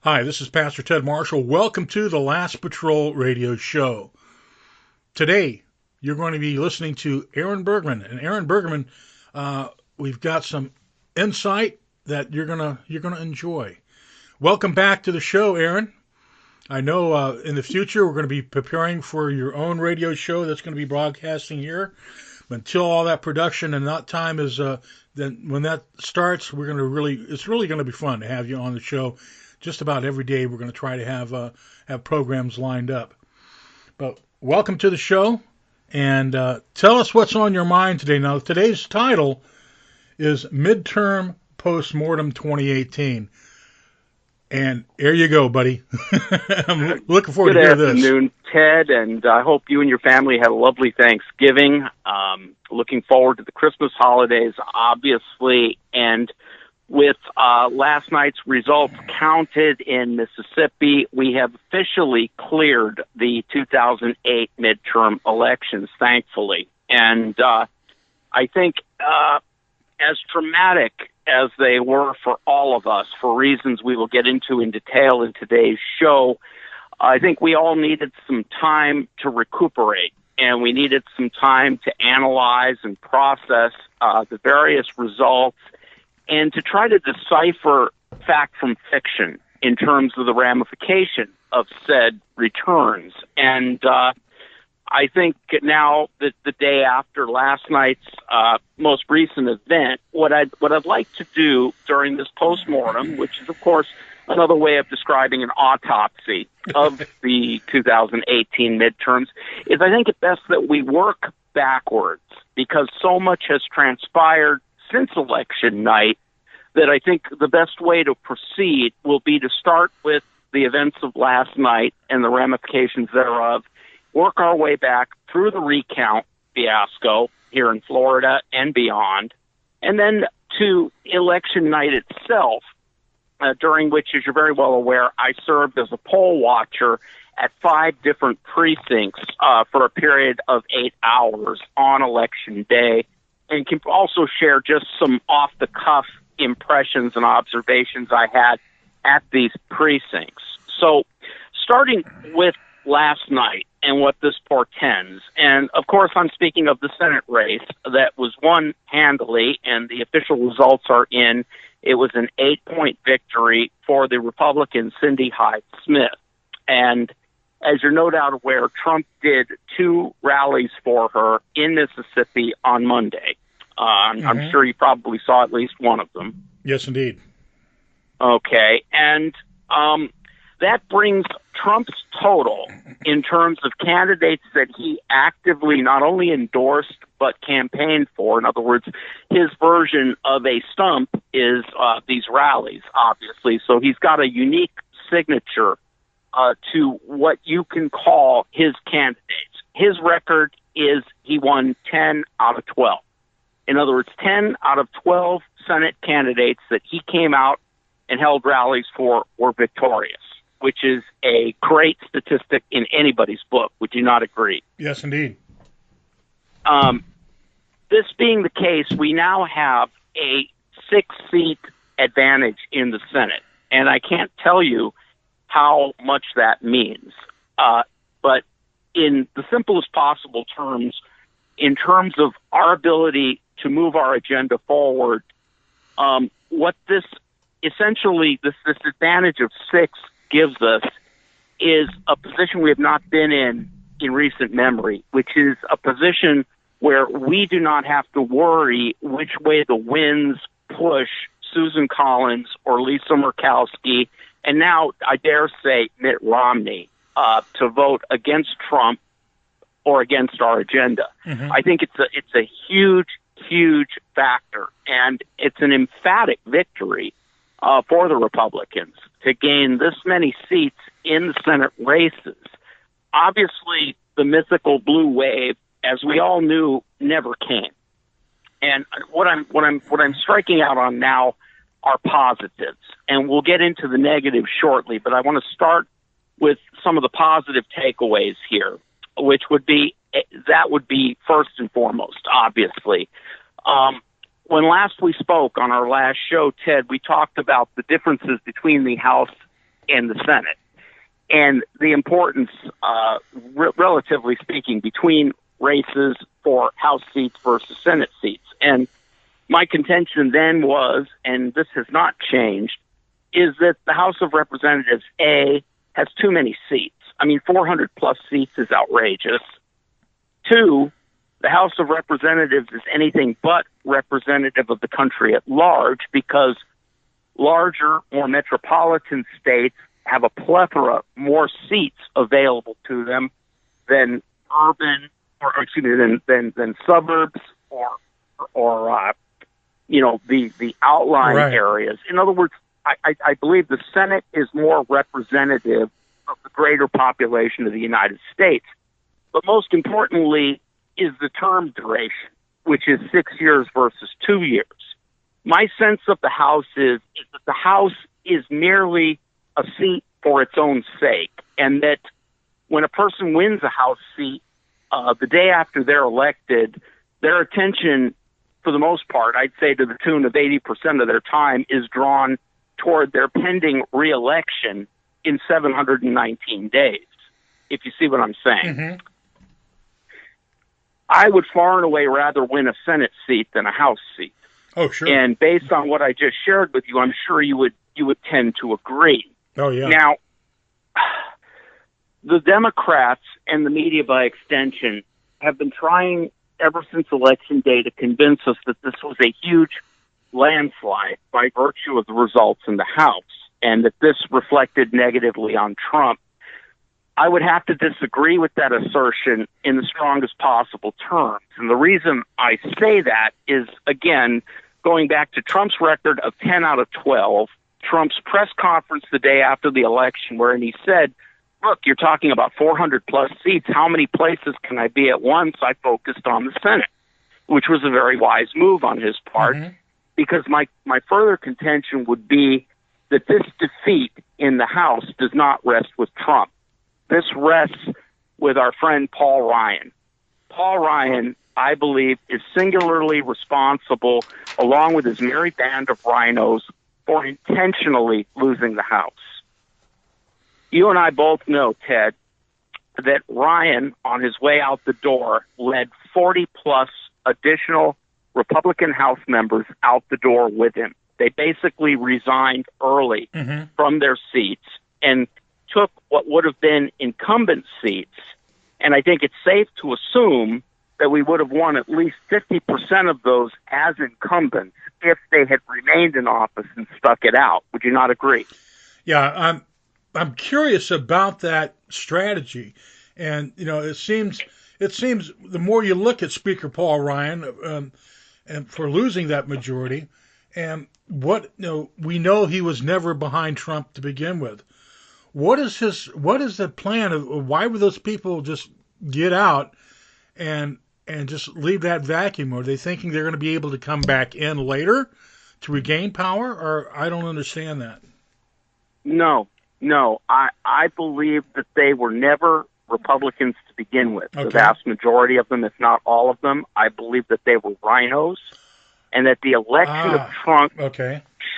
Hi, this is Pastor Ted Marshall. Welcome to the Last Patrol Radio Show. Today, you're going to be listening to Aaron Bergman, and Aaron Bergman, we've got some insight that you're gonna enjoy. Welcome back to the show, Aaron. I know in the future we're going to be preparing for your own radio show that's going to be broadcasting here. But until all that production and that time is, then when that starts, it's really going to be fun to have you on the show. Just about every day we're going to try to have programs lined up. But welcome to the show, and tell us what's on your mind today. Now today's title is Midterm Postmortem 2018. And there you go, buddy. I'm looking forward to hear this. Good afternoon, Ted, and I hope you and your family had a lovely Thanksgiving. Looking forward to the Christmas holidays, obviously, and with last night's results counted in Mississippi, we have officially cleared the 2008 midterm elections, thankfully. And I think as traumatic as they were for all of us, for reasons we will get into in detail in today's show, I think we all needed some time to recuperate, and we needed some time to analyze and process the various results and to try to decipher fact from fiction in terms of the ramification of said returns. And I think now that the day after last night's most recent event, what I'd like to do during this postmortem, which is of course another way of describing an autopsy of the 2018 midterms, is I think it best that we work backwards, because so much has transpired since election night that I think the best way to proceed will be to start with the events of last night and the ramifications thereof, work our way back through the recount fiasco here in Florida and beyond, and then to election night itself, during which, as you're very well aware, I served as a poll watcher at 5 different precincts for a period of 8 hours on election day, and can also share just some off-the-cuff impressions and observations I had at these precincts. So, starting with last night and what this portends, and of course I'm speaking of the Senate race that was won handily, and the official results are in. It was an 8-point victory for the Republican Cindy Hyde-Smith. And as you're no doubt aware, Trump did 2 rallies for her in Mississippi on Monday. I'm sure you probably saw at least one of them. Yes, indeed. Okay, and that brings Trump's total in terms of candidates that he actively not only endorsed but campaigned for. In other words, his version of a stump is these rallies, obviously. So he's got a unique signature to what you can call his candidates. His record is he won 10 out of 12. In other words, 10 out of 12 Senate candidates that he came out and held rallies for were victorious, which is a great statistic in anybody's book. Would you not agree? Yes, indeed. This being the case, we now have a 6-seat advantage in the Senate, and I can't tell you how much that means. But in the simplest possible terms, in terms of our ability to move our agenda forward, what this essentially, this advantage of 6 gives us is a position we have not been in recent memory, which is a position where we do not have to worry which way the winds push Susan Collins or Lisa Murkowski, and now I dare say Mitt Romney, to vote against Trump or against our agenda. I think it's a huge factor, and it's an emphatic victory for the Republicans to gain this many seats in the Senate races. Obviously, the mythical blue wave, as we all knew, never came. And what I'm striking out on now are positives, and we'll get into the negatives shortly. But I want to start with some of the positive takeaways here, which would be first and foremost, obviously. When last we spoke on our last show, Ted, we talked about the differences between the House and the Senate, and the importance, relatively speaking, between races for House seats versus Senate seats. And my contention then was, and this has not changed, is that the House of Representatives, A, has too many seats. I mean, 400 plus seats is outrageous. 2, the House of Representatives is anything but representative of the country at large, because larger, more metropolitan states have a plethora more seats available to them than urban, or excuse me, than suburbs or the outlying areas. In other words, I believe the Senate is more representative of the greater population of the United States. But most importantly is the term duration, which is 6 years versus 2 years. My sense of the House is that the House is merely a seat for its own sake, and that when a person wins a House seat, the day after they're elected, their attention, for the most part, I'd say to the tune of 80% of their time, is drawn toward their pending reelection in 719 days, if you see what I'm saying. Mm-hmm. I would far and away rather win a Senate seat than a House seat. Oh, sure. And based on what I just shared with you, I'm sure you would tend to agree. Oh, yeah. Now, the Democrats and the media by extension have been trying ever since Election Day to convince us that this was a huge landslide by virtue of the results in the House, and that this reflected negatively on Trump. I would have to disagree with that assertion in the strongest possible terms. And the reason I say that is, again, going back to Trump's record of 10 out of 12, Trump's press conference the day after the election, wherein he said, look, you're talking about 400 plus seats. How many places can I be at once? I focused on the Senate, which was a very wise move on his part, because my further contention would be that this defeat in the House does not rest with Trump. This rests with our friend Paul Ryan. Paul Ryan, I believe, is singularly responsible, along with his merry band of rhinos, for intentionally losing the House. You and I both know, Ted, that Ryan, on his way out the door, led 40-plus additional Republican House members out the door with him. They basically resigned early from their seats and took what would have been incumbent seats, and I think it's safe to assume that we would have won at least 50% of those as incumbents if they had remained in office and stuck it out. Would you not agree? Yeah, I'm curious about that strategy, and it seems the more you look at Speaker Paul Ryan and for losing that majority, and we know he was never behind Trump to begin with. What is the plan of why would those people just get out and just leave that vacuum? Are they thinking they're going to be able to come back in later to regain power? Or I don't understand that. No. I believe that they were never Republicans to begin with. Okay. The vast majority of them, if not all of them, I believe that they were rhinos, and that the election of Trump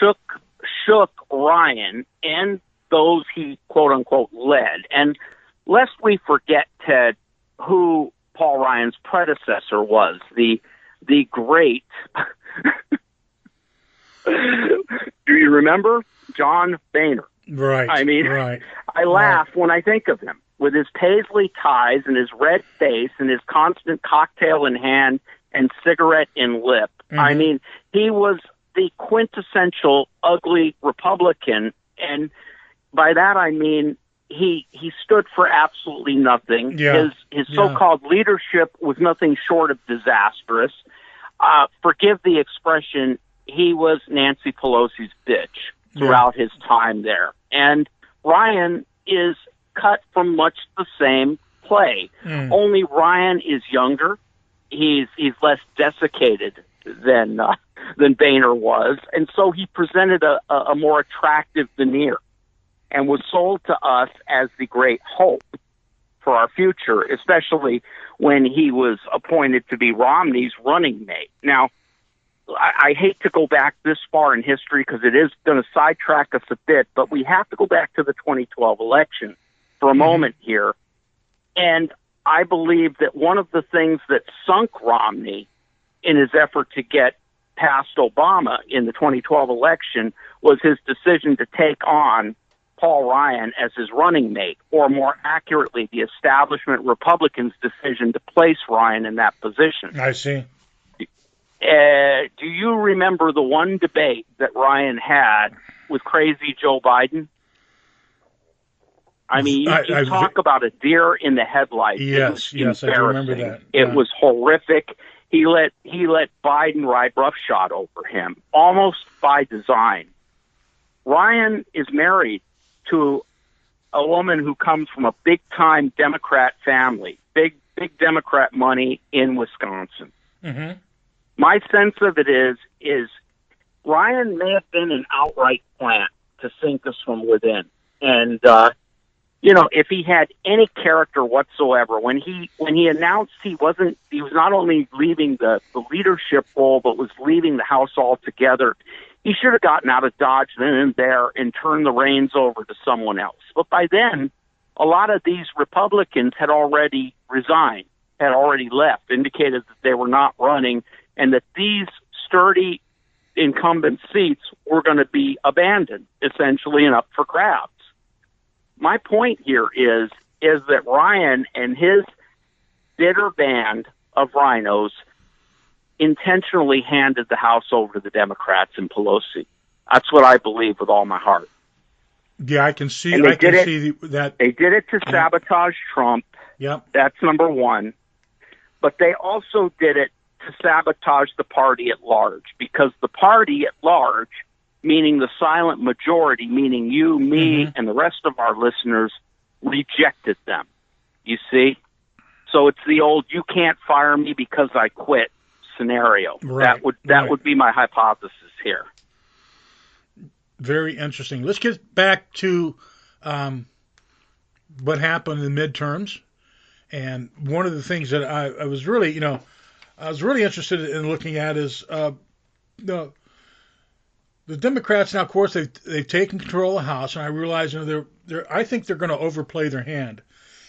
shook Ryan and those he, quote-unquote, led. And lest we forget, Ted, who Paul Ryan's predecessor was, the great... Do you remember? John Boehner. Right. I mean, right. I laugh when I think of him, with his paisley ties and his red face and his constant cocktail in hand and cigarette in lip. I mean, he was the quintessential ugly Republican, and by that I mean he stood for absolutely nothing. Yeah. His so-called leadership was nothing short of disastrous. Forgive the expression, he was Nancy Pelosi's bitch throughout his time there. And Ryan is cut from much the same play. Only Ryan is younger. He's less desiccated than Boehner was, and so he presented a more attractive veneer and was sold to us as the great hope for our future, especially when he was appointed to be Romney's running mate. Now, I hate to go back this far in history because it is going to sidetrack us a bit, but we have to go back to the 2012 election for a moment here. And I believe that one of the things that sunk Romney in his effort to get past Obama in the 2012 election was his decision to take on Paul Ryan as his running mate, or more accurately, the establishment Republicans' decision to place Ryan in that position. I see. Do you remember the one debate that Ryan had with crazy Joe Biden? I mean, you talk about a deer in the headlights. Yes, I do remember that. It was horrific. He let Biden ride roughshod over him, almost by design. Ryan is married to a woman who comes from a big-time Democrat family, big Democrat money in Wisconsin. Mm-hmm. My sense of it is Ryan may have been an outright plant to sink us from within. And, if he had any character whatsoever, when he announced he was not only leaving the leadership role, but was leaving the House altogether, he should have gotten out of Dodge then and there and turned the reins over to someone else. But by then, a lot of these Republicans had already resigned, had already left, indicated that they were not running, and that these sturdy incumbent seats were going to be abandoned, essentially, and up for grabs. My point here is that Ryan and his bitter band of rhinos intentionally handed the House over to the Democrats and Pelosi. That's what I believe with all my heart. Yeah, I can see. I can see that they did it to sabotage Trump. Yep, that's number one. But they also did it to sabotage the party at large, because the party at large, meaning the silent majority, meaning you, me, and the rest of our listeners, rejected them. You see? So it's the old "you can't fire me because I quit" scenario. Right, that would be my hypothesis here. Very interesting. Let's get back to what happened in the midterms. And one of the things that I was really, interested in looking at is the Democrats now. Of course, they've taken control of the House, and I realize I think they're going to overplay their hand.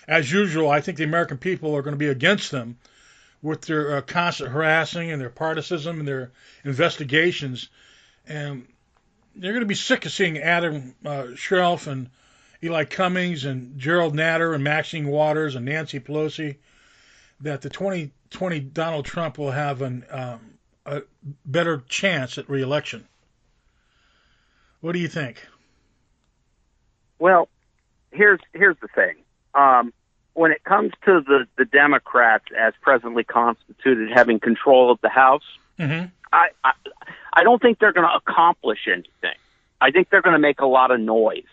As usual, I think the American people are going to be against them with their constant harassing and their partisanship and their investigations, and they're going to be sick of seeing Adam Schiff and Eli Cummings and Gerald Natter and Maxine Waters and Nancy Pelosi, that the 2020 Donald Trump will have a better chance at re-election. What do you think? Well, here's the thing. When it comes to the Democrats as presently constituted having control of the House, I don't think they're going to accomplish anything. I think they're going to make a lot of noise.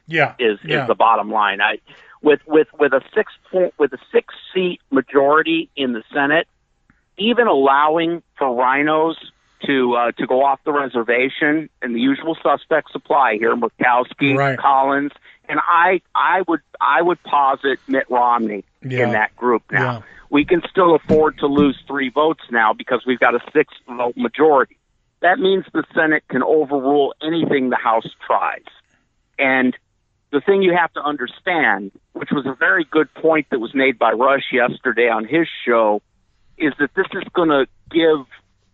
Is the bottom line. With a 6-seat majority in the Senate, even allowing for rhinos to go off the reservation, and the usual suspects apply here: Murkowski, Collins, and I would posit Mitt Romney in that group now. Yeah. We can still afford to lose 3 votes now because we've got a 6-vote majority. That means the Senate can overrule anything the House tries. And the thing you have to understand, which was a very good point that was made by Rush yesterday on his show, is that this is going to give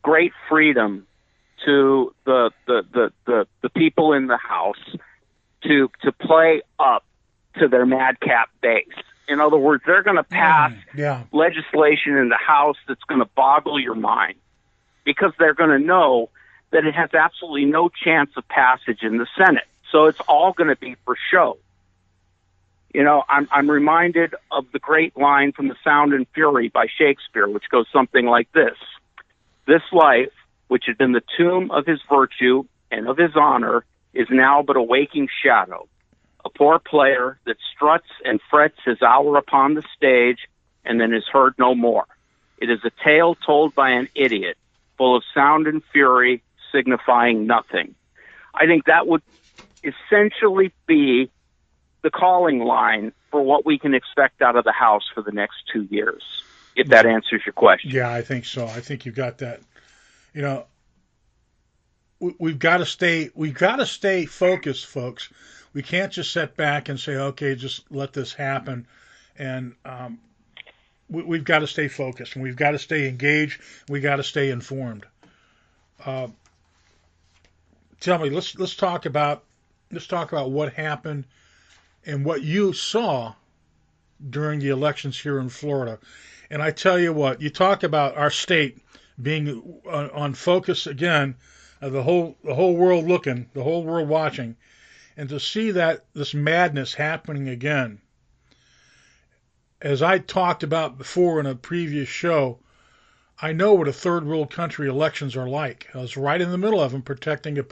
great freedom to the people in the House to play up to their madcap base. In other words, they're going to pass legislation in the House that's going to boggle your mind, because they're going to know that it has absolutely no chance of passage in the Senate. So it's all going to be for show. I'm reminded of the great line from The Sound and Fury by Shakespeare, which goes something like this: "This life, which had been the tomb of his virtue and of his honor, is now but a waking shadow, a poor player that struts and frets his hour upon the stage and then is heard no more. It is a tale told by an idiot, full of sound and fury, signifying nothing." I think that would essentially be the calling line for what we can expect out of the House for the next 2 years, if that answers your question. Yeah, I think so. I think you got that. we've got to stay focused, folks. We can't just sit back and say, okay, just let this happen. And we've got to stay focused, and we've got to stay engaged. We got to stay informed. Uh, Tell me, let's talk about what happened and what you saw during the elections here in Florida. And I tell you what, you talk about our state being on focus again, the whole world looking, the whole world watching, and to see that this madness happening again. As I talked about before in a previous show, I know what a third world country elections are like. I was right in the middle of them protecting a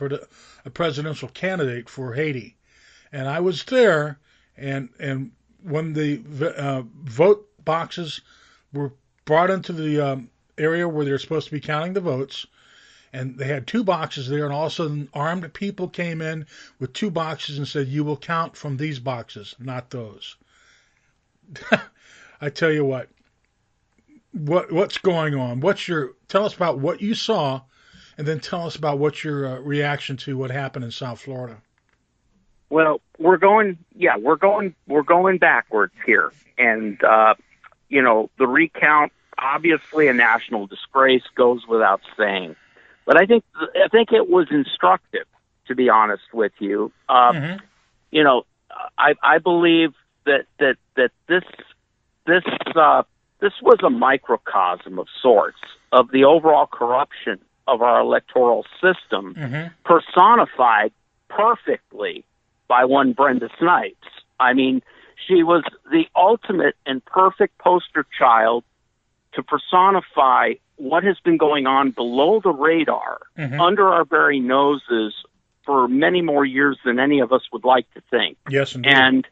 presidential candidate for Haiti. And I was there, and when the vote boxes were brought into the area where they're supposed to be counting the votes, and they had two boxes there, and all of a sudden armed people came in with two boxes and said, "You will count from these boxes, not those." I tell you what's going on? Tell us about what you saw, and then tell us about what's your reaction to what happened in South Florida. Well, we're going backwards here, and the recount, obviously a national disgrace, goes without saying. But I think it was instructive, to be honest with you. Mm-hmm. I believe that this was a microcosm of sorts of the overall corruption of our electoral system, Mm-hmm. personified perfectly by one Brenda Snipes. I mean, she was the ultimate and perfect poster child to personify what has been going on below the radar, Mm-hmm. under our very noses, for many more years than any of us would like to think. Yes, indeed. And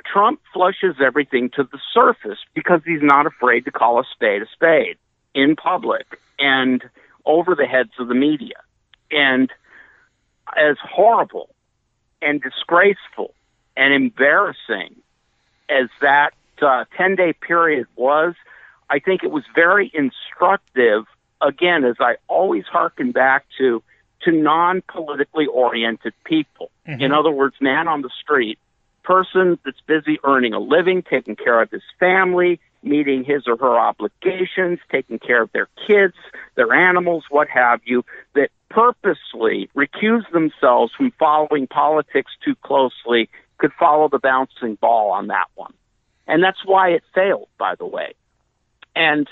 Trump flushes everything to the surface because he's not afraid to call a spade in public and over the heads of the media. And as horrible and disgraceful and embarrassing as that 10-day period was, I think it was very instructive, again, as I always hearken back to non-politically oriented people. Mm-hmm. In other words, man on the street, person that's busy earning a living, taking care of his family, meeting his or her obligations, taking care of their kids, their animals, what have you, that purposely recuse themselves from following politics too closely, could follow the bouncing ball on that one. And that's why it failed, by the way. And,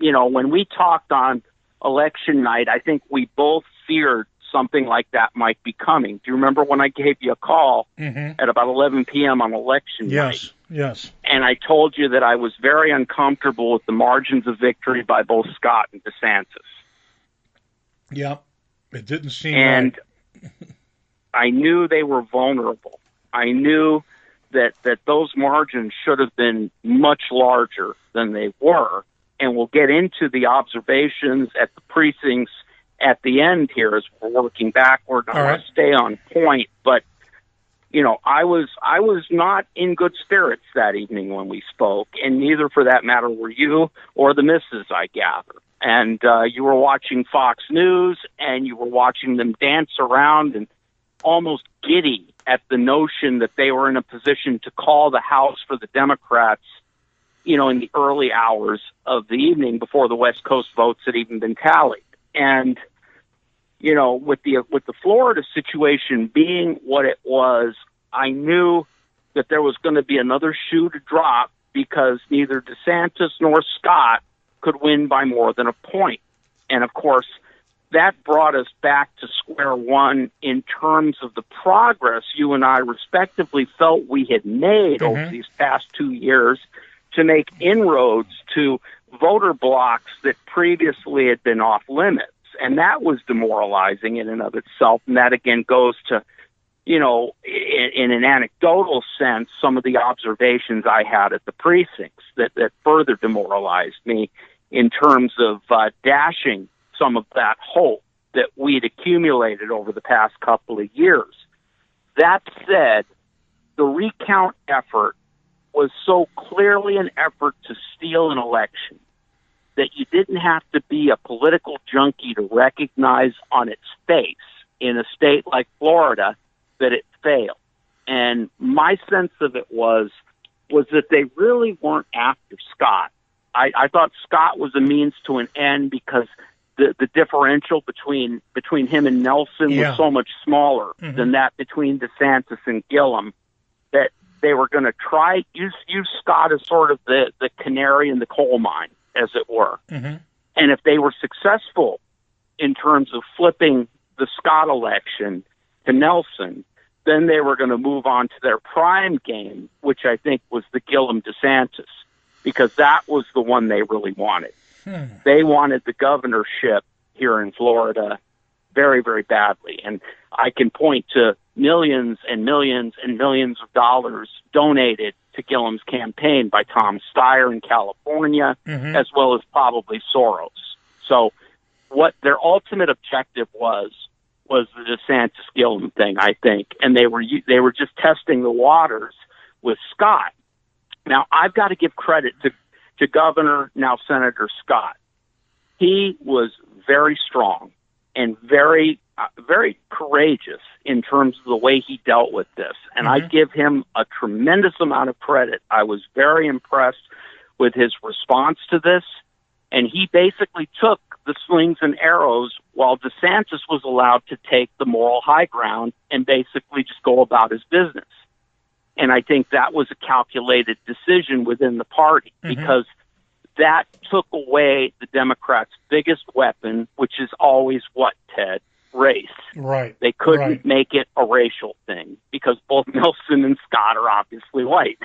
when we talked on election night, I think we both feared something like that might be coming. Do you remember when I gave you a call Mm-hmm. at about 11 p.m. on election night? Yes. And I told you that I was very uncomfortable with the margins of victory by both Scott and DeSantis. Yeah, it didn't seem And right. I knew they were vulnerable. I knew that those margins should have been much larger than they were. And we'll get into the observations at the precincts at the end here as we're working backward. I want to stay on point, but I was not in good spirits that evening when we spoke, and neither, for that matter, were you or the missus, I gather. And you were watching Fox News, and you were watching them dance around and almost giddy at the notion that they were in a position to call the House for the Democrats, in the early hours of the evening before the West Coast votes had even been tallied. And with the Florida situation being what it was, I knew that there was going to be another shoe to drop because neither DeSantis nor Scott could win by more than a point. And of course, that brought us back to square one in terms of the progress you and I respectively felt we had made Mm-hmm. over these past 2 years to make inroads to voter blocks that previously had been off limits. And that was demoralizing in and of itself. And that, again, goes to, in an anecdotal sense, some of the observations I had at the precincts that further demoralized me in terms of dashing some of that hope that we'd accumulated over the past couple of years. That said, the recount effort was so clearly an effort to steal an election. that you didn't have to be a political junkie to recognize on its face in a state like Florida that it failed. And my sense of it was that they really weren't after Scott. I thought Scott was a means to an end because the differential between him and Nelson was so much smaller than that between DeSantis and Gillum, that they were going to try use Scott as sort of the canary in the coal mine, as it were. And if they were successful in terms of flipping the Scott election to Nelson, then they were going to move on to their prime game, which I think was the Gillum-DeSantis, because that was the one they really wanted. They wanted the governorship here in Florida very, very badly. And I can point to millions and millions and millions of dollars donated to Gillum's campaign by Tom Steyer in California, as well as probably Soros. So what their ultimate objective was the DeSantis-Gillum thing, I think. And they were just testing the waters with Scott. Now, I've got to give credit to Governor, now Senator Scott. He was very strong and very, very courageous in terms of the way he dealt with this. And I give him a tremendous amount of credit. I was very impressed with his response to this. And he basically took the slings and arrows while DeSantis was allowed to take the moral high ground and basically just go about his business. And I think that was a calculated decision within the party because that took away the Democrats' biggest weapon, which is always what, Ted? Race. Right. They couldn't make it a racial thing because both Nelson and Scott are obviously white.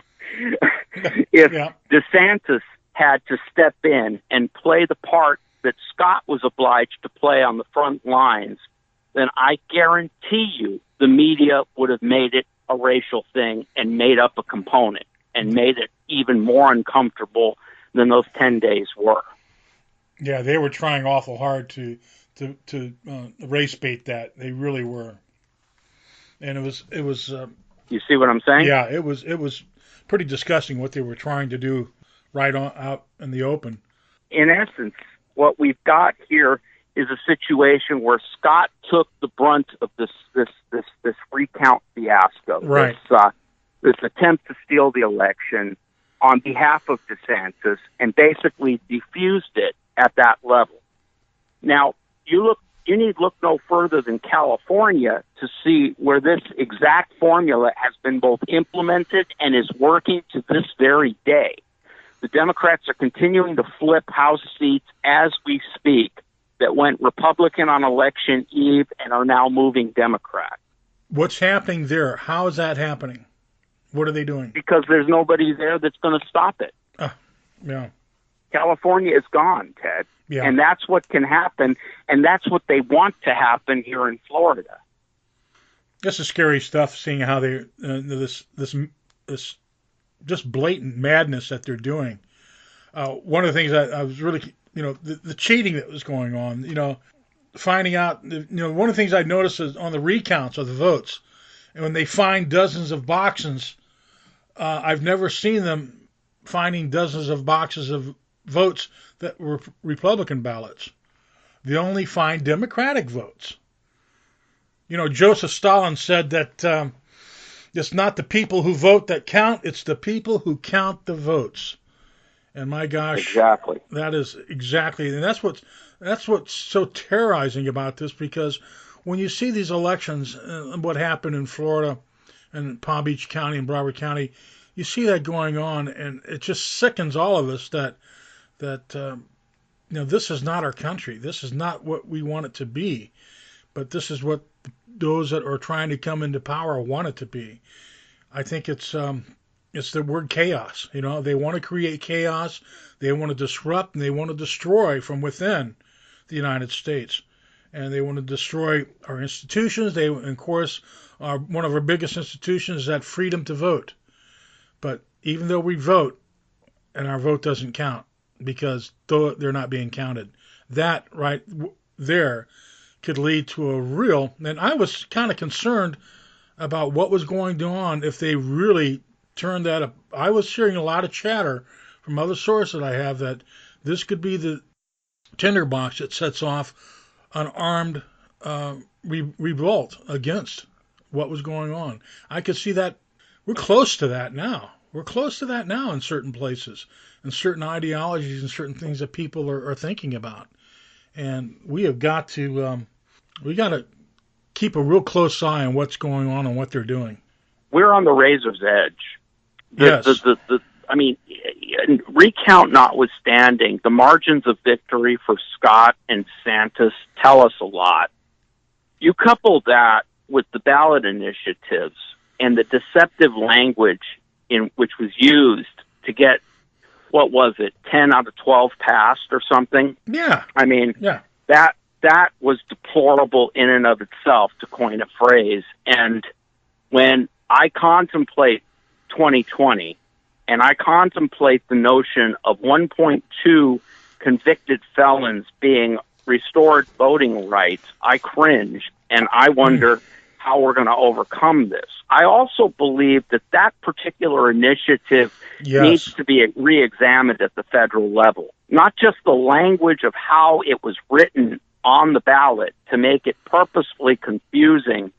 If DeSantis had to step in and play the part that Scott was obliged to play on the front lines, then I guarantee you the media would have made it a racial thing and made up a component and made it even more uncomfortable than those 10 days were. Yeah, they were trying awful hard to race bait that. They really were. And it was you see what I'm saying? Yeah, it was pretty disgusting what they were trying to do right on out in the open. In essence, what we've got here is a situation where Scott took the brunt of this recount fiasco, right? This attempt to steal the election on behalf of DeSantis, and basically diffused it at that level. Now, you need look no further than California to see where this exact formula has been both implemented and is working to this very day. The Democrats are continuing to flip House seats as we speak that went Republican on election eve and are now moving Democrat. What's happening there? How is that happening? What are they doing? Because there's nobody there that's going to stop it. Yeah. California is gone, Ted. Yeah. And that's what can happen, and that's what they want to happen here in Florida. This is scary stuff, seeing how they this just blatant madness that they're doing. One of the things I was really, the cheating that was going on, finding out, one of the things I noticed is on the recounts of the votes, and when they find dozens of boxes, I've never seen them finding dozens of boxes of votes that were Republican ballots. They only find Democratic votes. Joseph Stalin said that it's not the people who vote that count, it's the people who count the votes. And my gosh, exactly. That is exactly, and that's what's so terrorizing about this, because when you see these elections, what happened in Florida and Palm Beach County and Broward County, you see that going on, and it just sickens all of us that this is not our country. This is not what we want it to be, but this is what those that are trying to come into power want it to be. I think it's the word chaos. They want to create chaos. They want to disrupt, and they want to destroy from within the United States. And they want to destroy our institutions. Of course, one of our biggest institutions is that freedom to vote. But even though we vote, and our vote doesn't count because they're not being counted, that right there could lead to a real. And I was kind of concerned about what was going on if they really turned that up. I was hearing a lot of chatter from other sources that I have that This could be the tinderbox that sets off an armed revolt against what was going on. I could see that. We're close to that now. We're close to that now in certain places, and certain ideologies and certain things that people are thinking about. And we got to keep a real close eye on what's going on and what they're doing. We're on the razor's edge. Yes. I mean, recount notwithstanding, the margins of victory for Scott and DeSantis tell us a lot. You couple that with the ballot initiatives and the deceptive language in which was used to get, what was it, 10 out of 12 passed or something? Yeah. I mean, yeah. That was deplorable in and of itself, to coin a phrase. And when I contemplate 2020, and I contemplate the notion of 1.2 convicted felons being restored voting rights, I cringe, and I wonder how we're going to overcome this. I also believe that particular initiative needs to be re-examined at the federal level, not just the language of how it was written on the ballot to make it purposefully confusing,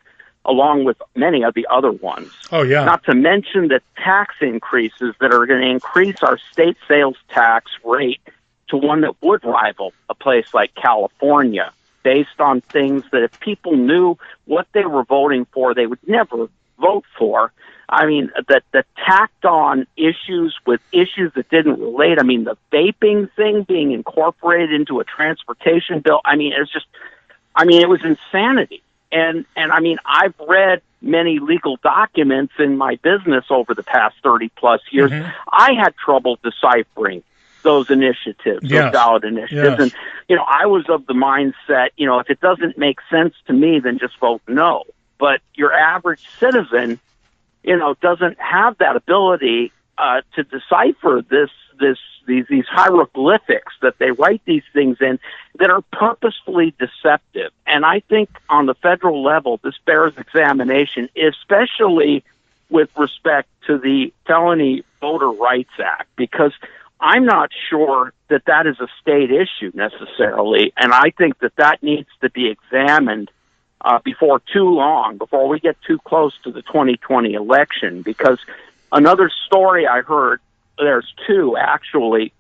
along with many of the other ones. Oh, yeah. Not to mention the tax increases that are going to increase our state sales tax rate to one that would rival a place like California, based on things that if people knew what they were voting for, they would never vote for. I mean, the tacked on issues with issues that didn't relate. I mean, the vaping thing being incorporated into a transportation bill. I mean, it was insanity. And I mean, I've read many legal documents in my business over the past 30 plus years. Mm-hmm. I had trouble deciphering those initiatives, those ballot initiatives. Yes. And, I was of the mindset, if it doesn't make sense to me, then just vote no. But your average citizen, doesn't have that ability to decipher these hieroglyphics that they write these things in that are purposefully deceptive. And I think on the federal level, this bears examination, especially with respect to the Felony Voter Rights Act, because I'm not sure that is a state issue necessarily, and I think that needs to be examined before too long, before we get too close to the 2020 election, because another story I heard, there's two actually.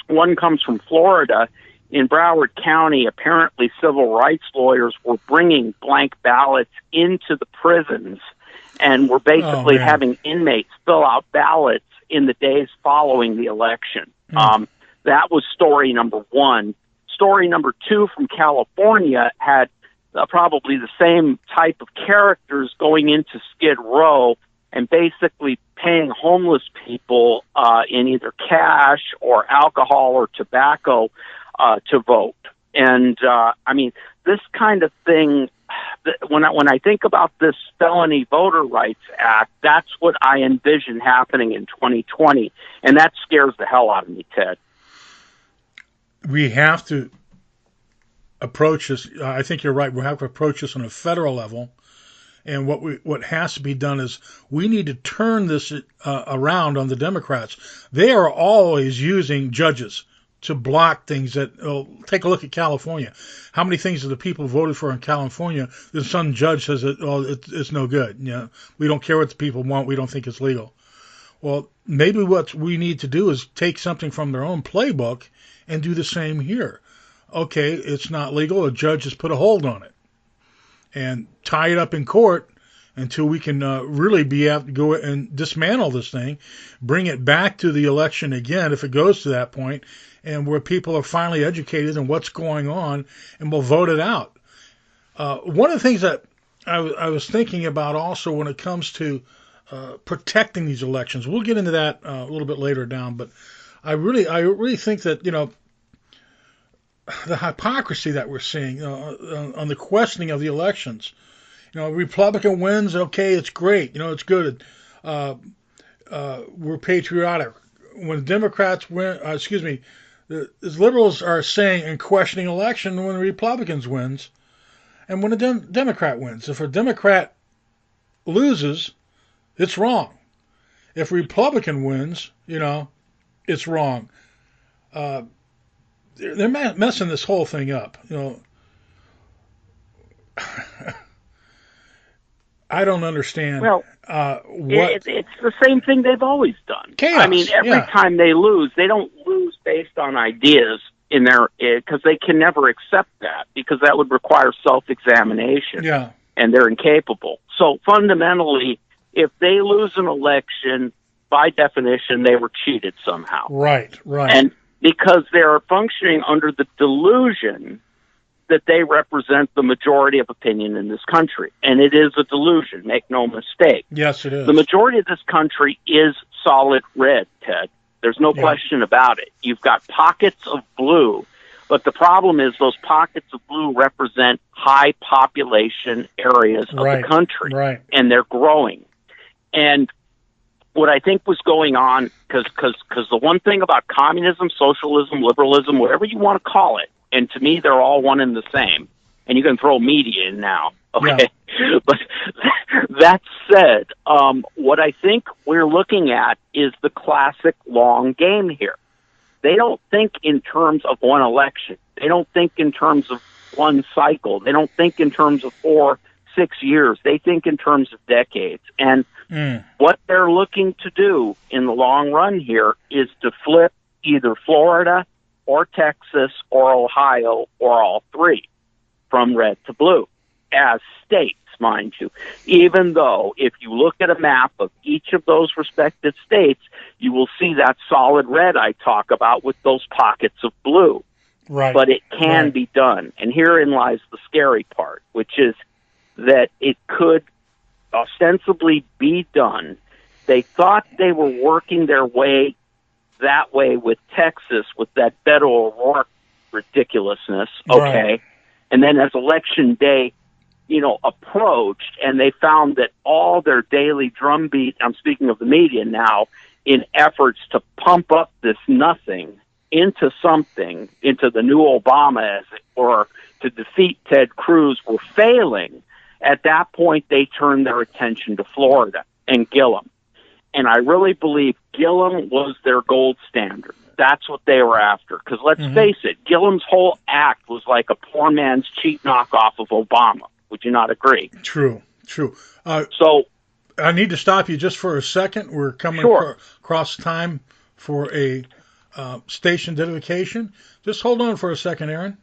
One comes from Florida. In Broward County, apparently civil rights lawyers were bringing blank ballots into the prisons and were basically having inmates fill out ballots in the days following the election. That was story number one. Story number two from California had probably the same type of characters going into Skid Row and basically paying homeless people in either cash or alcohol or tobacco to vote. And I mean, this kind of thing, when I think about this Felony Voter Rights Act, that's what I envision happening in 2020, and that scares the hell out of me, Ted. We have to approach this. I think you're right. We have to approach this on a federal level. And what has to be done is we need to turn this around on the Democrats. They are always using judges to block things that. Take a look at California. How many things have the people voted for in California? There's some judge says that it's no good. We don't care what the people want. We don't think it's legal. Well, maybe what we need to do is take something from their own playbook and do the same here. Okay, it's not legal. A judge has put a hold on it and tie it up in court until we can really be able to go and dismantle this thing, bring it back to the election again if it goes to that point, and where people are finally educated in what's going on, and we'll vote it out. One of the things that I was thinking about also when it comes to protecting these elections, we'll get into that a little bit later down, but I really think that, the hypocrisy that we're seeing on the questioning of the elections. Republican wins, okay, it's great, it's good. We're patriotic. When Democrats win, the liberals are saying and questioning election when Republicans wins, and when a Democrat wins. If a Democrat loses, it's wrong. If a Republican wins, it's wrong. they're messing this whole thing up. I don't understand Well, what it's the same thing they've always done. chaos. I mean, every Yeah, time they lose, they don't lose based on ideas in their because they can never accept that because that would require self-examination, yeah, and they're incapable. So fundamentally, if they lose an election, by definition, they were cheated somehow, right, right. and because they're functioning under the delusion that they represent the majority of opinion in this country. And it is a delusion, make no mistake. Yes, it is. The majority of this country is solid red, Ted. There's no question about it. You've got pockets of blue, but the problem is those pockets of blue represent high population areas of the country, right. And they're growing. And what I think was going on, because the one thing about communism, socialism, liberalism, whatever you want to call it, and to me, they're all one and the same. And you can throw media in now, okay? Yeah. But that said, what I think we're looking at is the classic long game here. They don't think in terms of one election. They don't think in terms of one cycle. They don't think in terms of 4-6 years. They think in terms of decades. And what they're looking to do in the long run here is to flip either Florida or Texas or Ohio or all three from red to blue as states, mind you. Even though if you look at a map of each of those respective states, you will see that solid red I talk about with those pockets of blue. Right. But it can be done. And herein lies the scary part, which is that it could ostensibly be done. They thought they were working their way that way with Texas, with that Beto O'Rourke ridiculousness, okay? Right. And then as election day, approached, and they found that all their daily drumbeat, I'm speaking of the media now, in efforts to pump up this nothing into something, into the new Obama, as it were, to defeat Ted Cruz, were failing. At that point, they turned their attention to Florida and Gillum. And I really believe Gillum was their gold standard. That's what they were after. Because let's face it, Gillum's whole act was like a poor man's cheap knockoff of Obama. Would you not agree? True. So I need to stop you just for a second. We're coming across time for a station dedication. Just hold on for a second, Aaron.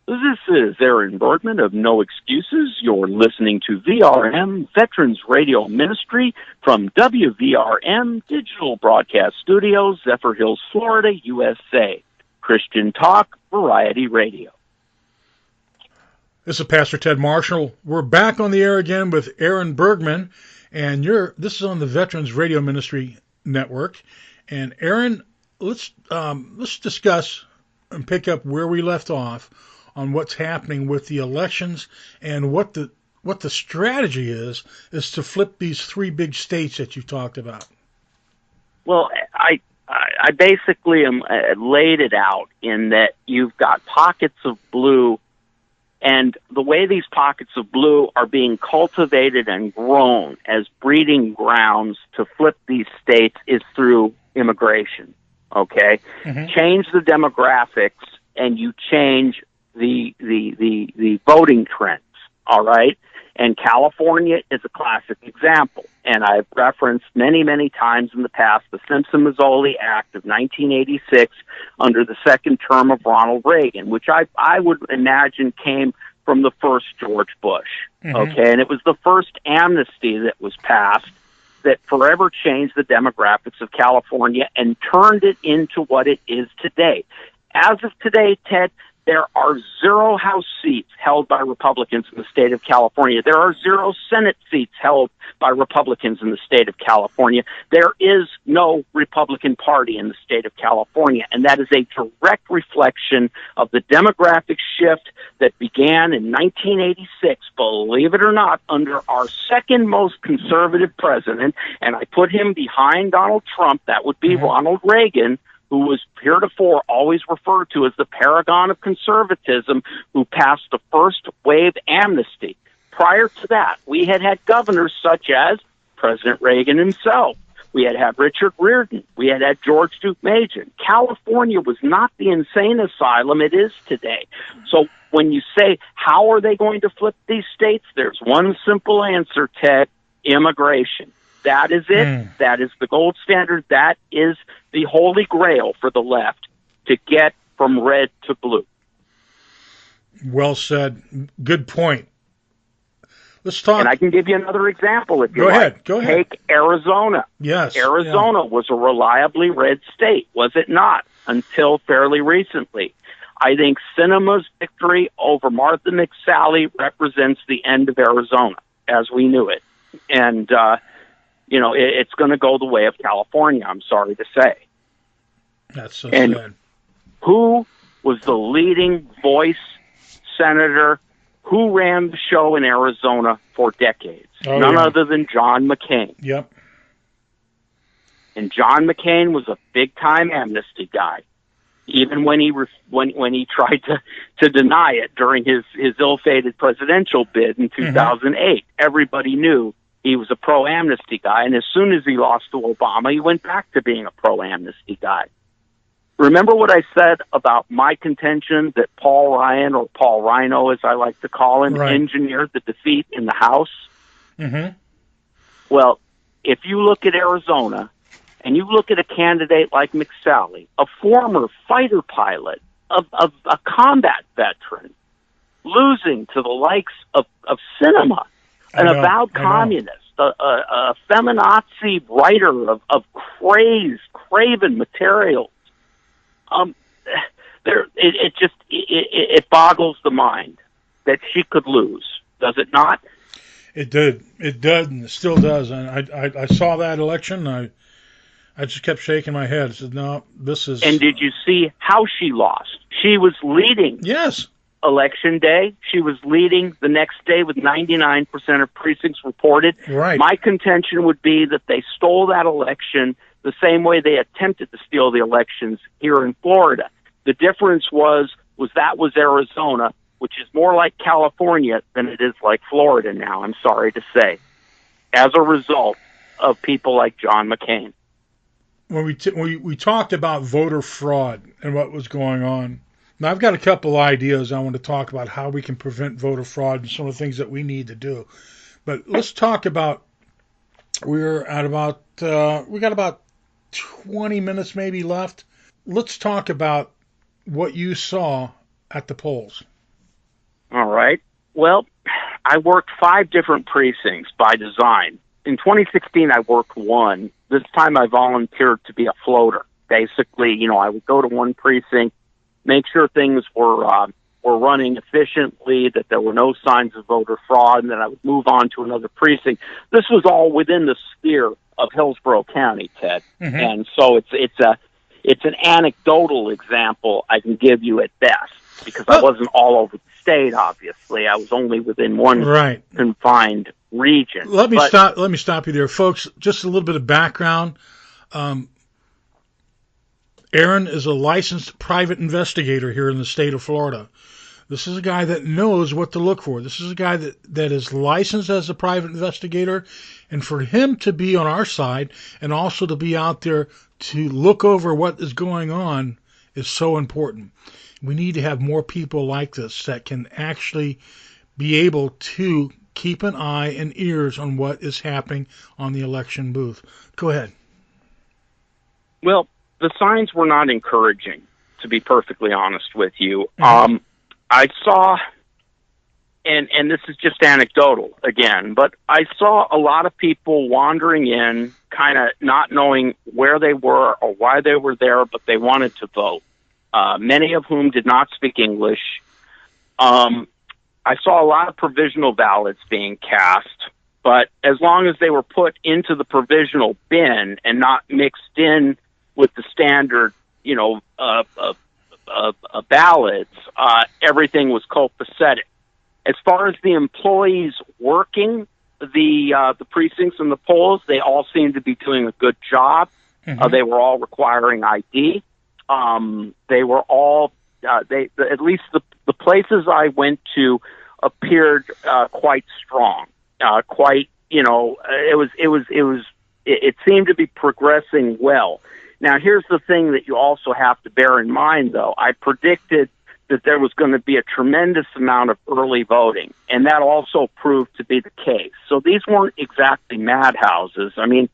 This is Aaron Bergman of No Excuses. You're listening to VRM Veterans Radio Ministry from WVRM Digital Broadcast Studios, Zephyr Hills, Florida, USA. Christian Talk, Variety Radio. This is Pastor Ted Marshall. We're back on the air again with Aaron Bergman, and this is on the Veterans Radio Ministry Network. And Aaron, let's discuss and pick up where we left off on what's happening with the elections and what the strategy is to flip these three big states that you talked about. Well, I basically laid it out in that you've got pockets of blue, and the way these pockets of blue are being cultivated and grown as breeding grounds to flip these states is through immigration, okay? Change the demographics and you change the voting trends, all right? And California is a classic example. And I've referenced many, many times in the past the Simpson-Mazzoli Act of 1986 under the second term of Ronald Reagan, which I would imagine came from the first George Bush, okay? And it was the first amnesty that was passed that forever changed the demographics of California and turned it into what it is today. As of today, Ted, there are 0 House seats held by Republicans in the state of California. There are 0 Senate seats held by Republicans in the state of California. There is no Republican Party in the state of California, and that is a direct reflection of the demographic shift that began in 1986, believe it or not, under our second most conservative president, and I put him behind Donald Trump. That would be Ronald Reagan, who was heretofore always referred to as the paragon of conservatism, who passed the first wave amnesty. Prior to that, we had governors such as President Reagan himself, We had Richard Riordan. We had George Deukmejian. California was not the insane asylum it is today. So when you say, how are they going to flip these states? There's one simple answer, Ted: immigration. That is it. That is the gold standard. That is the holy grail for the left to get from red to blue. Well said. Good point. Let's talk. And I can give you another example if you like. Go ahead. Take Arizona. Yes. Arizona was a reliably red state, was it not? Until fairly recently. I think Sinema's victory over Martha McSally represents the end of Arizona as we knew it. And, it's going to go the way of California, I'm sorry to say. That's so sad. Who was the leading voice senator who ran the show in Arizona for decades? None other than John McCain. Yep. And John McCain was a big-time amnesty guy. Even when he when he tried to deny it during his ill-fated presidential bid in 2008, everybody knew he was a pro-amnesty guy. And as soon as he lost to Obama, he went back to being a pro-amnesty guy. Remember what I said about my contention that Paul Ryan, or Paul Rhino as I like to call him, engineered the defeat in the House? Mm-hmm. Well, if you look at Arizona, and you look at a candidate like McSally, a former fighter pilot, a combat veteran, losing to the likes of Sinema, an avowed communist, a feminazi writer of craven materials. It boggles the mind that she could lose, does it not? It did, and it still does. And I saw that election. I just kept shaking my head. I said, no, this is... And did you see how she lost? She was leading. Yes. Election day. She was leading the next day with 99% of precincts reported. Right. My contention would be that they stole that election the same way they attempted to steal the elections here in Florida. The difference was that was Arizona, which is more like California than it is like Florida now, I'm sorry to say, as a result of people like John McCain. When we talked about voter fraud and what was going on, now I've got a couple ideas I want to talk about how we can prevent voter fraud and some of the things that we need to do. But let's talk about, we got about 20 minutes maybe left. Let's talk about what you saw at the polls. All right. Well, I worked 5 different precincts by design. In 2016, I worked one. This time I volunteered to be a floater. Basically, I would go to one precinct, make sure things were running efficiently, that there were no signs of voter fraud, and then I would move on to another precinct. This was all within the sphere of Hillsborough County, Ted. Mm-hmm. And so it's an anecdotal example I can give you at best, because I wasn't all over the state, obviously. I was only within one confined region. Let me stop you there, folks. Just a little bit of background. Aaron is a licensed private investigator here in the state of Florida. This is a guy that knows what to look for. This is a guy that is licensed as a private investigator, and for him to be on our side and also to be out there to look over what is going on is so important. We need to have more people like this that can actually be able to keep an eye and ears on what is happening on the election booth. Go ahead. Well, the signs were not encouraging, to be perfectly honest with you. Mm-hmm. I saw, and this is just anecdotal again, but I saw a lot of people wandering in, kind of not knowing where they were or why they were there, but they wanted to vote. Many of whom did not speak English. I saw a lot of provisional ballots being cast, but as long as they were put into the provisional bin and not mixed in with the standard, ballots, everything was copacetic. As far as the employees working the precincts and the polls, they all seemed to be doing a good job. Mm-hmm. They were all requiring ID. They were all, at least the places I went to appeared quite strong. It it seemed to be progressing well. Now, here's the thing that you also have to bear in mind, though. I predicted that there was going to be a tremendous amount of early voting, and that also proved to be the case. So these weren't exactly madhouses. I mean,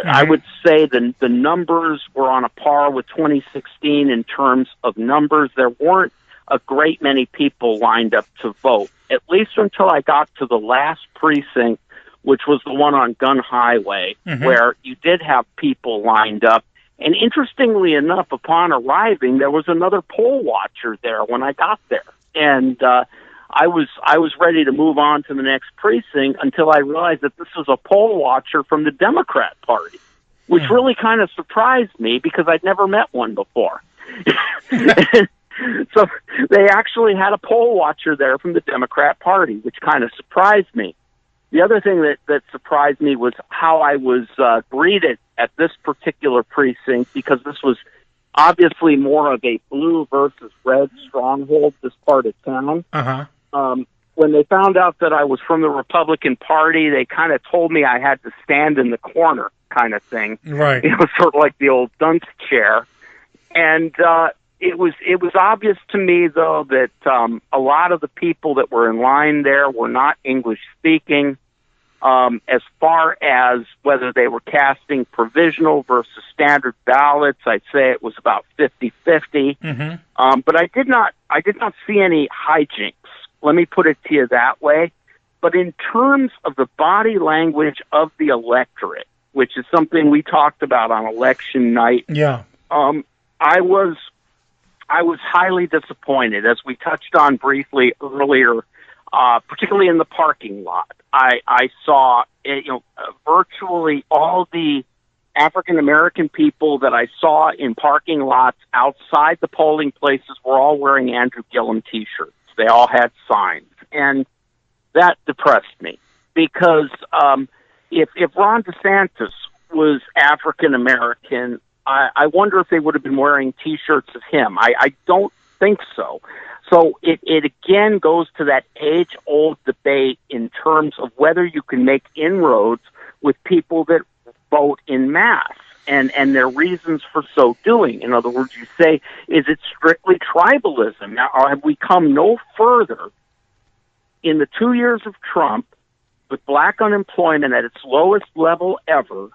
I would say the numbers were on a par with 2016 in terms of numbers. There weren't a great many people lined up to vote, at least until I got to the last precinct, which was the one on Gun Highway, where you did have people lined up. And interestingly enough, upon arriving, there was another poll watcher there when I got there. And I was ready to move on to the next precinct until I realized that this was a poll watcher from the Democrat Party, which really kind of surprised me because I'd never met one before. So they actually had a poll watcher there from the Democrat Party, which kind of surprised me. The other thing that surprised me was how I was greeted at this particular precinct, because this was obviously more of a blue versus red stronghold, this part of town. When they found out that I was from the Republican Party, they kind of told me I had to stand in the corner kind of thing. Right. You know, sort of like the old dunce chair. And it was obvious to me, though, that a lot of the people that were in line there were not English speaking. As far as whether they were casting provisional versus standard ballots, I'd say it was about 50-50. But I did not see any hijinks. Let me put it to you that way. But in terms of the body language of the electorate, which is something we talked about on election night, I was highly disappointed, as we touched on briefly earlier, particularly in the parking lot. I saw, virtually all the African American people that I saw in parking lots outside the polling places were all wearing Andrew Gillum T-shirts. They all had signs, and that depressed me because if Ron DeSantis was African American, I wonder if they would have been wearing T-shirts of him. I don't think so. So it again goes to that age-old debate in terms of whether you can make inroads with people that vote in mass and their reasons for so doing. In other words, you say, is it strictly tribalism? Now, or have we come no further in the 2 years of Trump with black unemployment at its lowest level ever,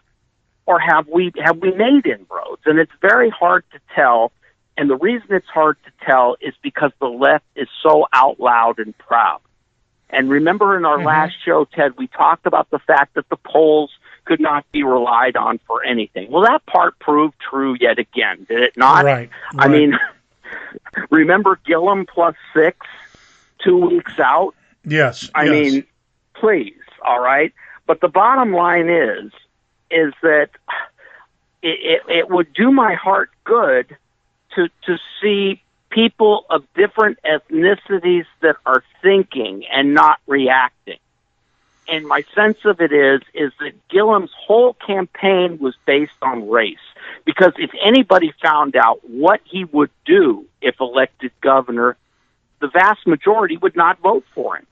or have we made inroads? And it's very hard to tell. And the reason it's hard to tell is because the left is so out loud and proud. And remember in our last show, Ted, we talked about the fact that the polls could not be relied on for anything. Well, that part proved true yet again, did it not? Right. I mean, remember Gillum +6, 2 weeks out? Yes. I mean, please, all right? But the bottom line is that it would do my heart good to see people of different ethnicities that are thinking and not reacting. And my sense of it is that Gillum's whole campaign was based on race. Because if anybody found out what he would do if elected governor, the vast majority would not vote for him.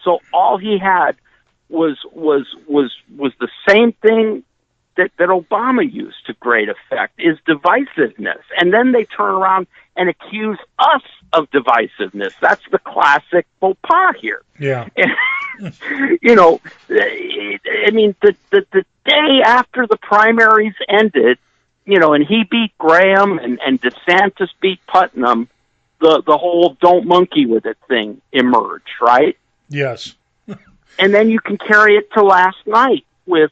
So all he had was the same thing that Obama used to great effect, is divisiveness. And then they turn around and accuse us of divisiveness. That's the classic faux pas here. Yeah. And, I mean, the day after the primaries ended, and he beat Graham and DeSantis beat Putnam, the whole don't monkey with it thing emerged, right? Yes. And then you can carry it to last night with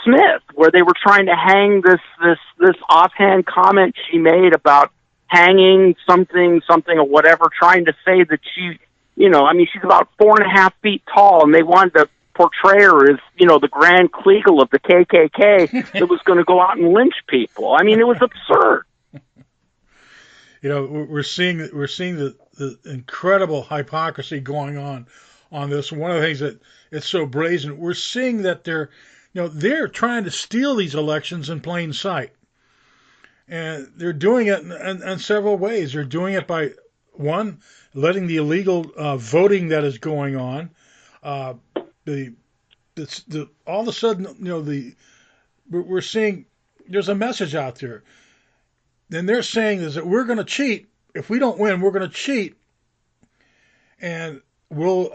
Smith, where they were trying to hang this offhand comment she made about hanging something or whatever, trying to say that she, she's about 4.5 feet tall, and they wanted to portray her as, the Grand Kleagle of the KKK that was going to go out and lynch people. I mean, it was absurd. We're seeing the incredible hypocrisy going on this. One of the things that it's so brazen, we're seeing that they're trying to steal these elections in plain sight. And they're doing it in several ways. They're doing it by, one, letting the illegal voting that is going on, the all of a sudden, we're seeing there's a message out there. Then they're saying is that we're going to cheat. If we don't win, we're going to cheat, and we'll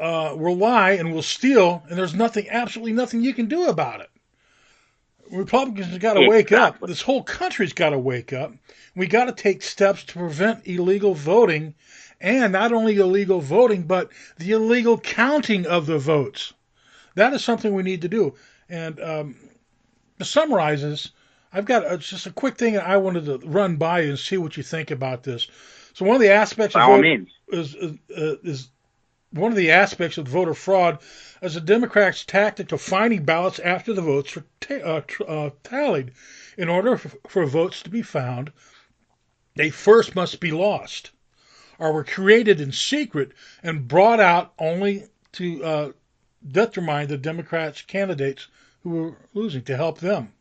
lie and we'll steal, and there's absolutely nothing you can do about it. Republicans have got to wake up. This whole country's got to wake up. We got to take steps to prevent illegal voting, and not only illegal voting, but the illegal counting of the votes. That is something we need to do. And to summarize this, I've got just a quick thing I wanted to run by you and see what you think about this. So one of the aspects of voting is one of the aspects of voter fraud is the Democrats' tactic of finding ballots after the votes are tallied. In order for votes to be found, they first must be lost, or were created in secret and brought out only to determine the Democrats' candidates who were losing, to help them.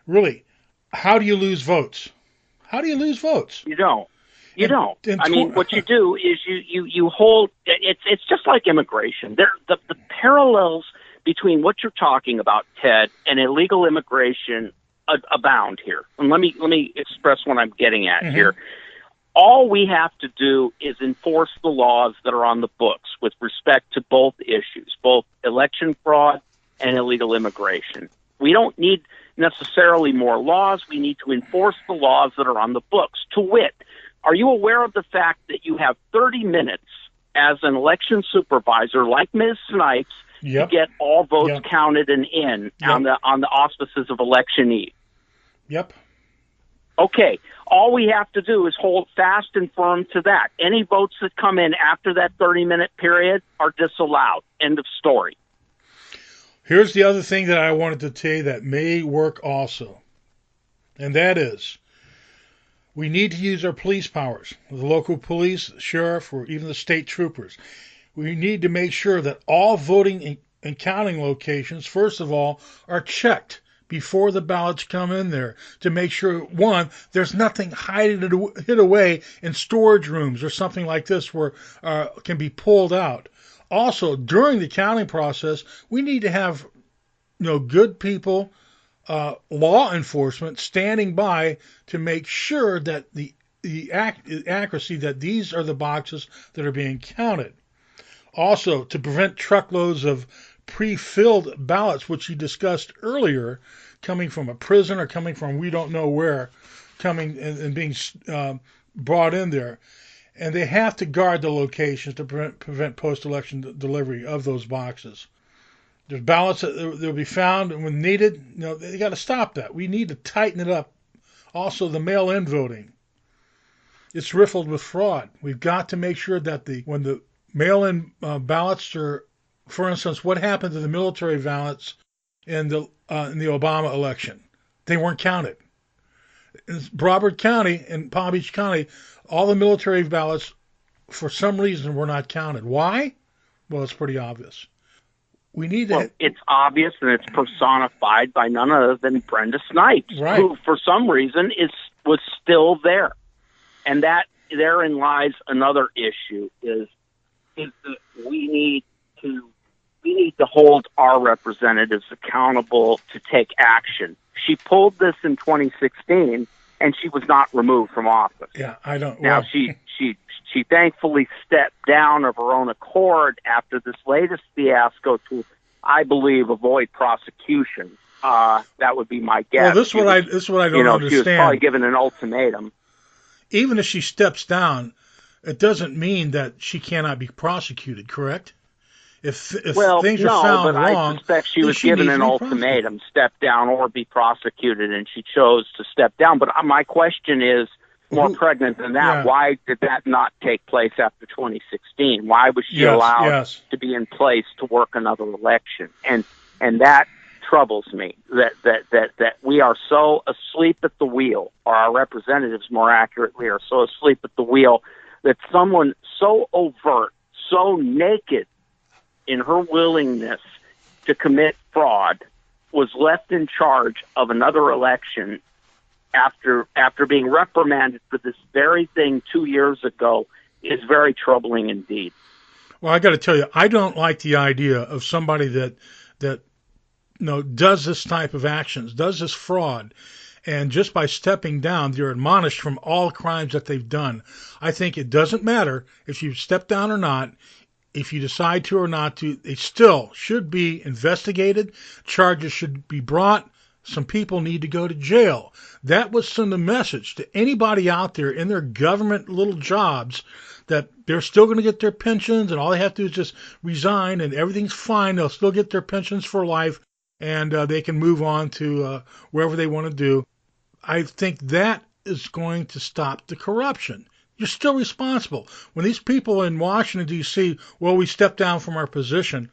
Really, how do you lose votes? How do you lose votes? You don't. You don't. I mean, what you do is you hold. It's just like immigration. The parallels between what you're talking about, Ted, and illegal immigration abound here. And let me express what I'm getting at here. All we have to do is enforce the laws that are on the books with respect to both issues, both election fraud and illegal immigration. We don't need necessarily more laws. We need to enforce the laws that are on the books. To wit, are you aware of the fact that you have 30 minutes as an election supervisor, like Ms. Snipes, to get all votes counted and in on the auspices of election eve? Yep. Okay, all we have to do is hold fast and firm to that. Any votes that come in after that 30-minute period are disallowed. End of story. Here's the other thing that I wanted to tell you that may work also, and that is we need to use our police powers, the local police, the sheriff, or even the state troopers. We need to make sure that all voting and counting locations, first of all, are checked before the ballots come in there to make sure, one, there's nothing hid away in storage rooms or something like this where can be pulled out. Also, during the counting process, we need to have good people, law enforcement standing by to make sure that the accuracy that these are the boxes that are being counted. Also, to prevent truckloads of pre-filled ballots, which you discussed earlier, coming from a prison or coming from we don't know where, coming and being brought in there. And they have to guard the locations to prevent post-election delivery of those boxes. There's ballots that will be found, and when needed, they got to stop that. We need to tighten it up. Also, the mail-in voting. It's riddled with fraud. We've got to make sure that when the mail-in ballots are, for instance, what happened to the military ballots in the Obama election? They weren't counted. In Broward County and Palm Beach County, all the military ballots, for some reason, were not counted. Why? Well, it's pretty obvious. We need to. Well, it's obvious, and it's personified by none other than Brenda Snipes, who, for some reason, was still there. And that therein lies another issue: is that we need to hold our representatives accountable to take action. She pulled this in 2016, and she was not removed from office. Yeah, I don't. Now she thankfully stepped down of her own accord after this latest fiasco to, I believe, avoid prosecution. That would be my guess. Well, this is what I don't understand. She was probably given an ultimatum. Even if she steps down, it doesn't mean that she cannot be prosecuted, correct? If things are found wrong, I suspect she was given an ultimatum: step down or be prosecuted, and she chose to step down. But my question is more pregnant than that. Yeah. Why did that not take place after 2016? Why was she allowed to be in place to work another election? And that troubles me, that we are so asleep at the wheel, or our representatives, more accurately, are so asleep at the wheel, that someone so overt, so naked in her willingness to commit fraud was left in charge of another election after being reprimanded for this very thing 2 years ago is very troubling indeed. Well, I got to tell you, I don't like the idea of somebody that does this type of actions, does this fraud, and just by stepping down, they're admonished from all crimes that they've done. I think it doesn't matter if you step down or not. If you decide to or not to, they still should be investigated. Charges should be brought. Some people need to go to jail. That would send a message to anybody out there in their government little jobs that they're still going to get their pensions, and all they have to do is just resign and everything's fine. They'll still get their pensions for life, and they can move on to wherever they want to do. I think that is going to stop the corruption. You're still responsible. When these people in Washington, D.C., well, we stepped down from our position.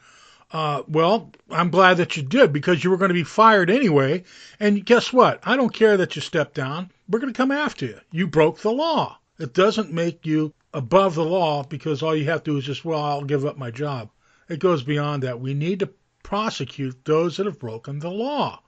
Well, I'm glad that you did, because you were going to be fired anyway. And guess what? I don't care that you stepped down. We're going to come after you. You broke the law. It doesn't make you above the law because all you have to do is just, well, I'll give up my job. It goes beyond that. We need to prosecute those that have broken the law.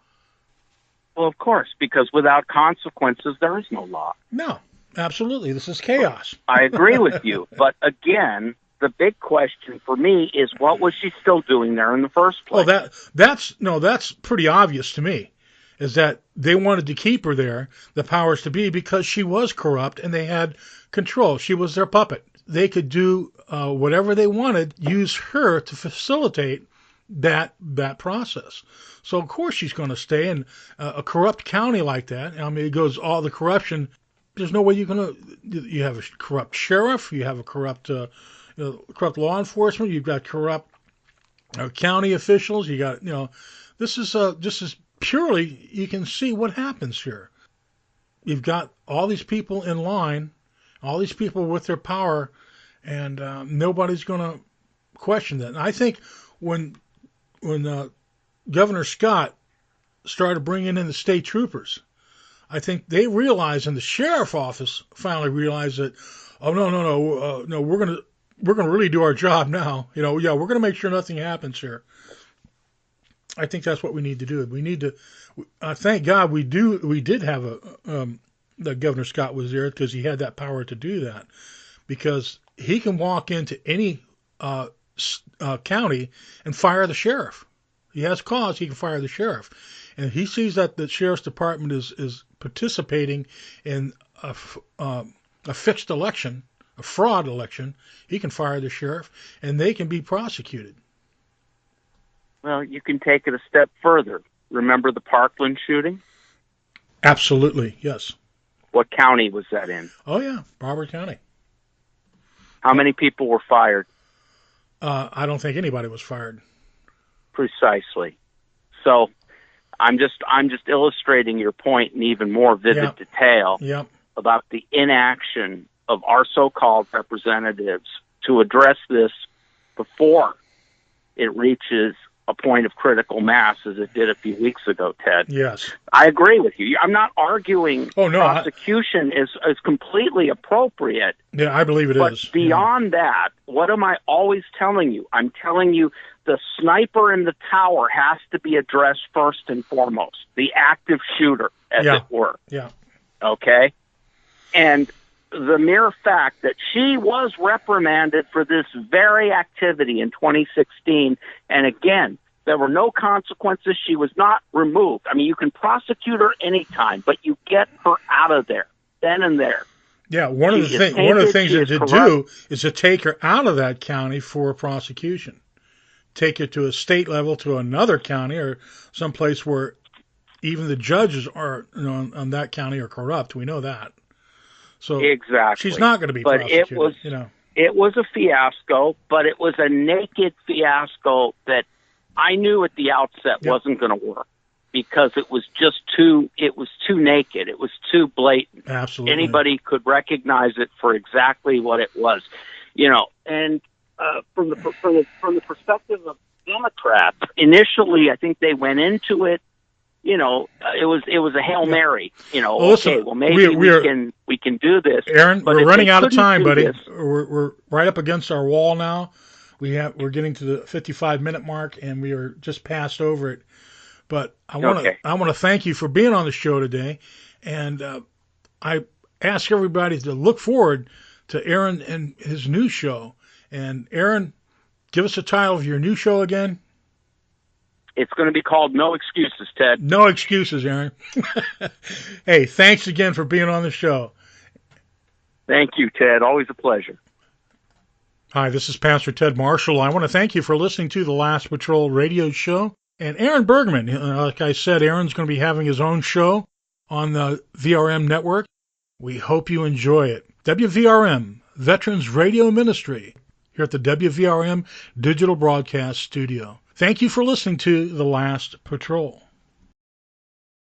Well, of course, because without consequences, there is no law. No, absolutely. This is chaos. I agree with you. But again, the big question for me is, what was she still doing there in the first place? Oh, that's pretty obvious to me, is that they wanted to keep her there, the powers to be, because she was corrupt and they had control. She was their puppet. They could do whatever they wanted, use her to facilitate that process. So of course she's going to stay in a corrupt county like that. I mean, it goes all the corruption. There's no way you're going to. You have a corrupt sheriff. You have a corrupt corrupt law enforcement. You've got corrupt county officials. You got this is purely, you can see what happens here. You've got all these people in line, all these people with their power, and nobody's going to question that. And I think when Governor Scott started bringing in the state troopers, I think they realized, and the sheriff office finally realized that, oh no, we're gonna really do our job now. We're gonna make sure nothing happens here. I think that's what we need to do. We need to. Thank God we did have that Governor Scott was there, because he had that power to do that, because he can walk into any county and fire the sheriff. He has cause, he can fire the sheriff. And if he sees that the sheriff's department is participating in a fixed election, a fraud election, he can fire the sheriff, and they can be prosecuted. Well, you can take it a step further. Remember the Parkland shooting? Absolutely, yes. What county was that in? Oh, yeah, Broward County. How many people were fired? I don't think anybody was fired. Precisely. So I'm just illustrating your point in even more vivid detail about the inaction of our so-called representatives to address this before it reaches a point of critical mass, as it did a few weeks ago, Ted. Yes. I agree with you. I'm not arguing prosecution is completely appropriate. Yeah, I believe it but is. But beyond that, what am I always telling you? I'm telling you the sniper in the tower has to be addressed first and foremost, the active shooter, as it were. Yeah. Okay? And the mere fact that she was reprimanded for this very activity in 2016, and again, there were no consequences. She was not removed. I mean, you can prosecute her anytime, but you get her out of there then and there. Yeah, one of the things that to do is to take her out of that county for prosecution. Take her to a state level, to another county, or someplace where even the judges are on that county are corrupt. We know that. So exactly. She's not going to be prosecuted. It was a fiasco, but it was a naked fiasco that I knew at the outset wasn't going to work, because it was just too naked. It was too blatant. Absolutely. Anybody could recognize it for exactly what it was. And from the perspective of Democrats, initially I think they went into it, it was a Hail Mary. Maybe we can do this. Aaron, we're running out of time, buddy. We're right up against our wall now. We're getting to the 55-minute mark, and we are just passed over it. But I want to thank you for being on the show today, and I ask everybody to look forward to Aaron and his new show. And Aaron, give us the title of your new show again. It's going to be called No Excuses, Ted. No excuses, Aaron. Hey, thanks again for being on the show. Thank you, Ted. Always a pleasure. Hi, this is Pastor Ted Marshall. I want to thank you for listening to the Last Patrol radio show. And Aaron Bergman, like I said, Aaron's going to be having his own show on the VRM network. We hope you enjoy it. WVRM, Veterans Radio Ministry, here at the WVRM Digital Broadcast Studio. Thank you for listening to The Last Patrol.